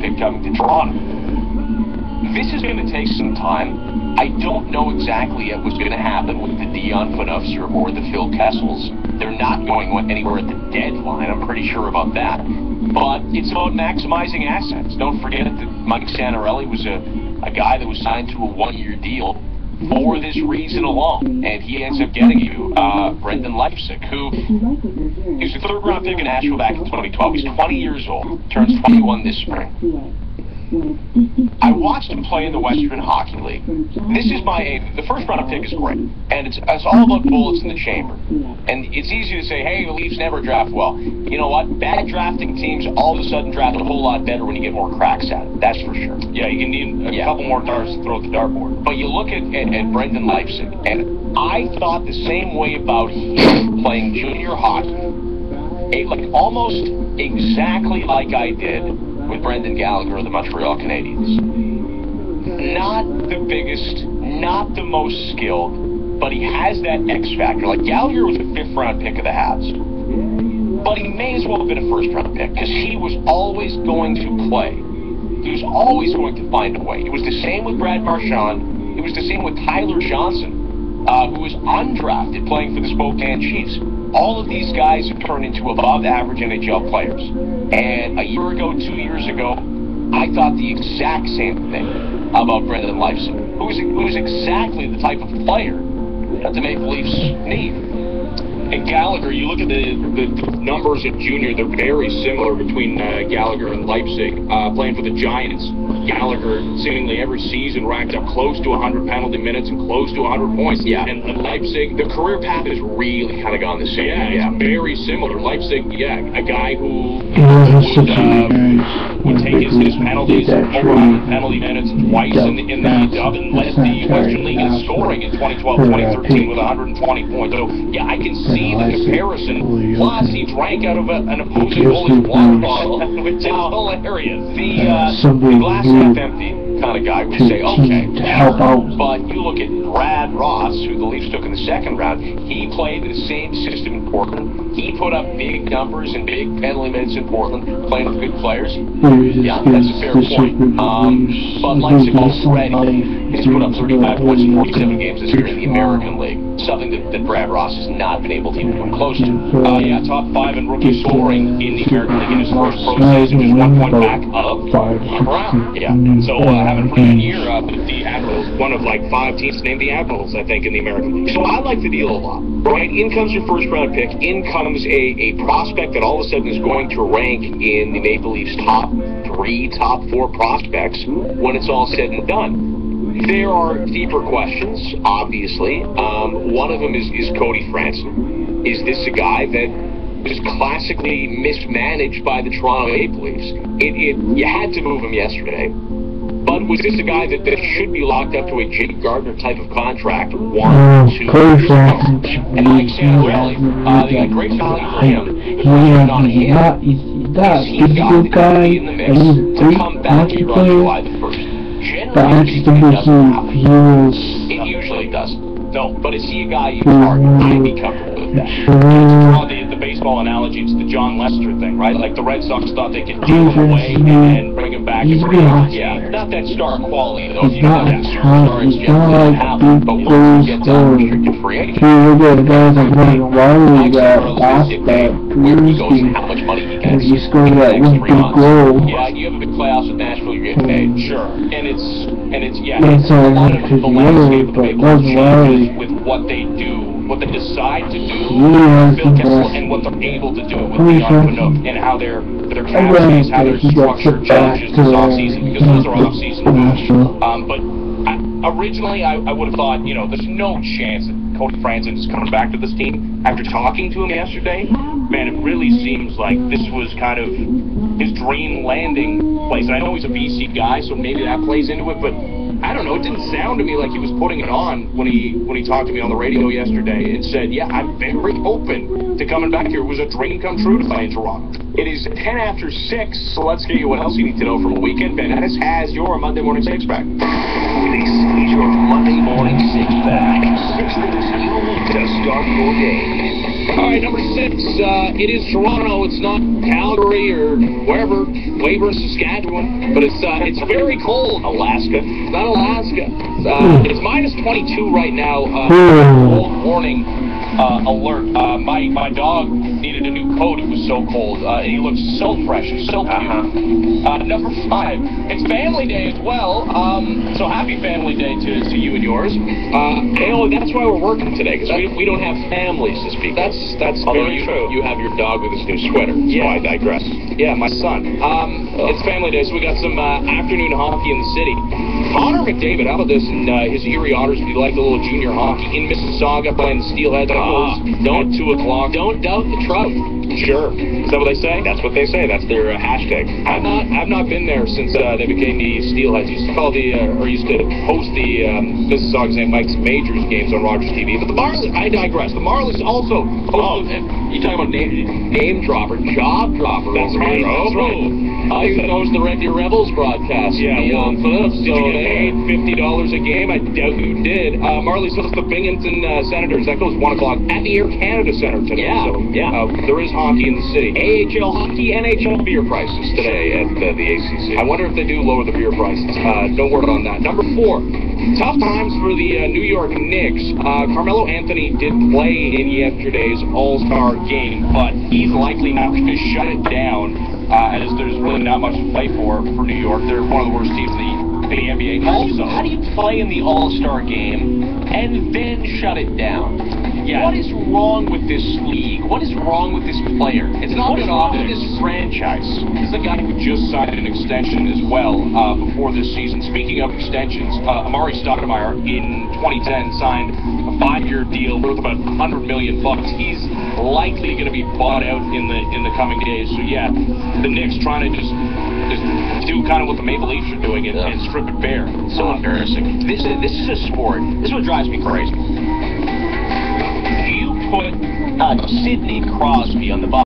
pick coming to Toronto. This is going to take some time. I don't know exactly what's going to happen with the Dion Phaneufs or the Phil Kessels. They're not going anywhere at the deadline. I'm pretty sure about that. But it's about maximizing assets. Don't forget that Mike Santorelli was a guy that was signed to a one-year deal for this reason alone, and he ends up getting you Brendan Leipzig, who he was a third-round pick in Nashville back in 2012. He's 20 years old, turns 21 this spring. I watched him play in the Western Hockey League. This is the first round pick is great, and it's all about bullets in the chamber. And it's easy to say, hey, the Leafs never draft well. You know what? Bad drafting teams all of a sudden draft a whole lot better when you get more cracks at it. That's for sure. Yeah, you can need a couple more darts to throw at the dartboard. But you look at Brendan Leipzig, and I thought the same way about him playing junior hockey, like almost exactly like I did with Brendan Gallagher of the Montreal Canadiens. Not the biggest, not the most skilled, but he has that X factor. Like Gallagher was a 5th round pick of the Habs, but he may as well have been a 1st round pick because he was always going to play. He was always going to find a way. It was the same with Brad Marchand. It was the same with Tyler Johnson, who was undrafted playing for the Spokane Chiefs. All of these guys have turned into above-average NHL players. And a year ago, 2 years ago, I thought the exact same thing about Brendan Leipzig, who was exactly the type of player that the Maple Leafs need. And Gallagher, you look at the numbers in junior, they're very similar between Gallagher and Leipzig. Playing for the Giants, Gallagher seemingly every season racked up close to 100 penalty minutes and close to 100 points. Yeah. And Leipzig, the career path has really kind of gone the same. Yeah, it's very similar. Leipzig, a guy who would take his penalties over 100 penalty minutes twice in the dub and led the Western League in scoring in 2012-2013 with 120 points. So, yeah, I can see the comparison. Plus, he drank out of an opposing goalie's water bottle, which is hilarious. The glass half empty kind of guy would say, okay, but you look at Brad Ross, who the Leafs took in the 2nd round, he played the same system in Portland. He put up big numbers and big penalty minutes in Portland, playing with good players. Yeah, that's a fair point. But Leipzig already has put up 35 points in 47 games this year in the American League, something that Brad Ross has not been able to even come close to. Top 5 in rookie scoring in the American League in his first pro season, just 1 point back of Brown. Yeah, so having a pretty good year with the Admirals, one of like 5 teams named the Admirals, I think, in the American League. So I like the deal a lot. Right, in comes your 1st round pick, in comes a prospect that all of a sudden is going to rank in the Maple Leafs top 3, top 4 prospects when it's all said and done. There are deeper questions, obviously. One of them is Cody Franson. Is this a guy that was classically mismanaged by the Toronto Maple Leafs? You had to move him yesterday. But was this a guy that should be locked up to a Jake Gardner type of contract 1, 2 years ago? And Mike Santorelli, they got great value for him. He's not a good guy, and he's a great hockey player, but I just don't think it usually doesn't. No, but is he a guy you target? I'd be comfortable with that. Draw the baseball analogy, it's the John Lester thing, right? Like the Red Sox thought they could deal him away and bring him back. Yeah, not that star quality, though. He's not like a big goal scorer. If you look at the guys like Ryan Riley that lost that Tuesday, where he scored that one big goal. Yeah, you have a big playoffs with Nashville, you're getting paid. Sure, and it's it's a lot of the landscape, but Ryan Riley with what they do, what they decide to do, Phil Kessel, and what they're able to do with Dion Phaneuf, and how their cap space, how their structure changes this offseason, because those are off-season moves. But originally, I would have thought, there's no chance that Cody Franson is coming back to this team. After talking to him yesterday, man, it really seems like this was kind of his dream landing place. And I know he's a BC guy, so maybe that plays into it, but I don't know, it didn't sound to me like he was putting it on when he talked to me on the radio yesterday and said, yeah, I'm very open to coming back here. It was a dream come true to play in Toronto. It is 10 after 6, so let's get you what else you need to know from a weekend. Ben Ennis has your Monday Morning Six Pack. This is your Monday Morning Six Pack. 6 things you need to start your day. All right, number 6. It is Toronto. It's not Calgary or wherever, Weyburn, Saskatchewan, but it's very cold. Alaska. It's not Alaska. It's minus 22 right now. Cold warning alert. My dog needed a new coat. It was so cold. He looks so fresh and so cute. Number 5. It's Family Day as well. So happy Family Day to you and yours. That's why we're working today, because we don't have families to speak. That's very true. You have your dog with his new sweater. Yeah, so I digress. Yeah, my son. It's Family Day, so we got some afternoon hockey in the city. Connor McDavid, how about this? And his Erie Otters, if you like a little junior hockey in Mississauga playing the Steelheads. Don't 2 o'clock. Don't doubt the trout. Sure. Is that what they say? That's what they say. That's their hashtag. I've not been there since they became the Steelheads. Used to host the Mississauga St. Mike's Majors games on Rogers TV. But the Marlins, I digress. The Marlins also host. You talking about name dropper, job dropper. That's right. That's right. I used to host the Red Deer Rebels broadcast. Yeah. Did you get paid $50 a game? I doubt you did. Marlies host the Binghamton Senators. That goes 1 o'clock at the Air Canada Center today. Yeah. So there is hockey in the city. AHL hockey, NHL beer prices today at the ACC. I wonder if they do lower the beer prices. Don't worry on that. Number 4. Tough times for the New York Knicks. Carmelo Anthony did play in yesterday's All-Star game, but he's likely not going to shut it down, as there's really not much to play for New York. They're one of the worst teams in the NBA. Also, how do you play in the All-Star game and then shut it down? Yeah. What is wrong with this league? What is wrong with this player? It's not good off with this franchise. This is a guy who just signed an extension as well before this season. Speaking of extensions, Amari Stoudemire in 2010 signed a 5-year deal worth about $100 million. He's likely going to be bought out in the coming days. So yeah, the Knicks trying to just do kind of what the Maple Leafs are doing and strip it bare. So embarrassing. This is a sport. This is what drives me crazy. You put Sidney Crosby on the